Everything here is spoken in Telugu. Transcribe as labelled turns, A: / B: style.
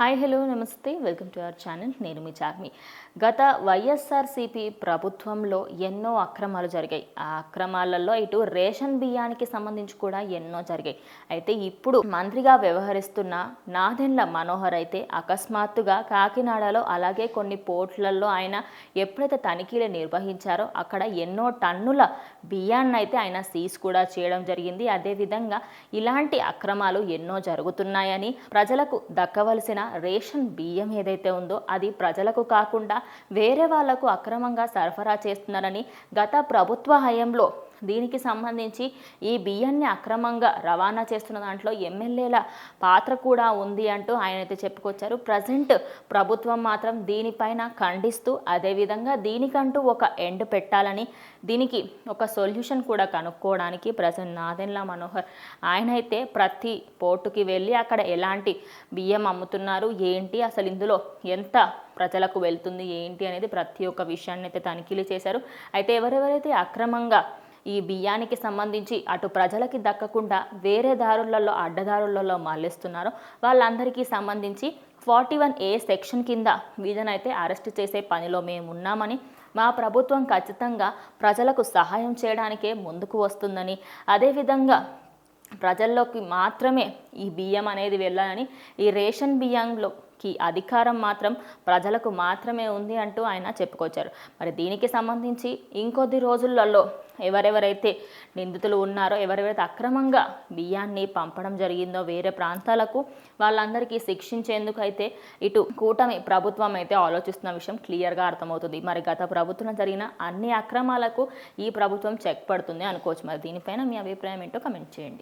A: హాయ్ హలో నమస్తే వెల్కమ్ టు అవర్ ఛానల్. నేను మీ చార్మి. గత వైఎస్ఆర్సీపీ ప్రభుత్వంలో ఎన్నో అక్రమాలు జరిగాయి. ఆ అక్రమాలలో ఇటు రేషన్ బియ్యానికి సంబంధించి కూడా ఎన్నో జరిగాయి. అయితే ఇప్పుడు మంత్రిగా వ్యవహరిస్తున్న నాదెండ్ల మనోహర్ అయితే అకస్మాత్తుగా కాకినాడలో అలాగే కొన్ని పోర్ట్లలో ఆయన ఎప్పుడైతే తనిఖీలు నిర్వహించారో అక్కడ ఎన్నో టన్నుల బియ్యాన్ని అయితే ఆయన సీజ్ కూడా చేయడం జరిగింది. అదేవిధంగా ఇలాంటి అక్రమాలు ఎన్నో జరుగుతున్నాయని, ప్రజలకు దక్కవలసిన రేషన్ బియ్యం ఏదైతే ఉందో అది ప్రజలకు కాకుండా వేరే వాళ్లకు అక్రమంగా సరఫరా చేస్తున్నారని, గత ప్రభుత్వ హయాంలో దీనికి సంబంధించి ఈ బియ్యాన్ని అక్రమంగా రవాణా చేస్తున్న దాంట్లో ఎమ్మెల్యేల పాత్ర కూడా ఉంది అంటూ ఆయన అయితే చెప్పుకొచ్చారు. ప్రజెంట్ ప్రభుత్వం మాత్రం దీనిపైన ఖండిస్తూ, అదేవిధంగా దీనికంటూ ఒక ఎండ్ పెట్టాలని, దీనికి ఒక సొల్యూషన్ కూడా కనుక్కోవడానికి ప్రజెంట్ నాదెండ్ల మనోహర్ ఆయన అయితే ప్రతి పోర్టుకి వెళ్ళి అక్కడ ఎలాంటి బియ్యం అమ్ముతున్నారు ఏంటి, అసలు ఇందులో ఎంత ప్రజలకు వెళ్తుంది ఏంటి అనేది ప్రతి ఒక్క విషయాన్ని అయితే తనిఖీలు చేశారు. అయితే ఎవరెవరైతే అక్రమంగా ఈ బియ్యానికి సంబంధించి అటు ప్రజలకి దక్కకుండా వేరే దారులలో అడ్డదారులలో మళ్ళిస్తున్నారో వాళ్ళందరికీ సంబంధించి 41A సెక్షన్ కింద వీళ్ళనైతే అరెస్ట్ చేసే పనిలో మేము ఉన్నామని, మా ప్రభుత్వం ఖచ్చితంగా ప్రజలకు సహాయం చేయడానికే ముందుకు వస్తుందని, అదేవిధంగా ప్రజల్లోకి మాత్రమే ఈ బియ్యం అనేది వెళ్ళాలని, ఈ రేషన్ బియ్యంలోకి అధికారం మాత్రం ప్రజలకు మాత్రమే ఉంది అంటూ ఆయన చెప్పుకొచ్చారు. మరి దీనికి సంబంధించి ఇంకొద్ది రోజులలో ఎవరెవరైతే నిందితులు ఉన్నారో, ఎవరెవరైతే అక్రమంగా బియ్యాన్ని పంపడం జరిగిందో వేరే ప్రాంతాలకు, వాళ్ళందరికీ శిక్షించేందుకు అయితే ఇటు కూటమి ప్రభుత్వం అయితే ఆలోచిస్తున్న విషయం క్లియర్గా అర్థమవుతుంది. మరి గత ప్రభుత్వం జరిగిన అన్ని అక్రమాలకు ఈ ప్రభుత్వం చెక్ పడుతుంది అనుకోవచ్చు. మరి దీనిపైన మీ అభిప్రాయం ఏంటో కమెంట్ చేయండి.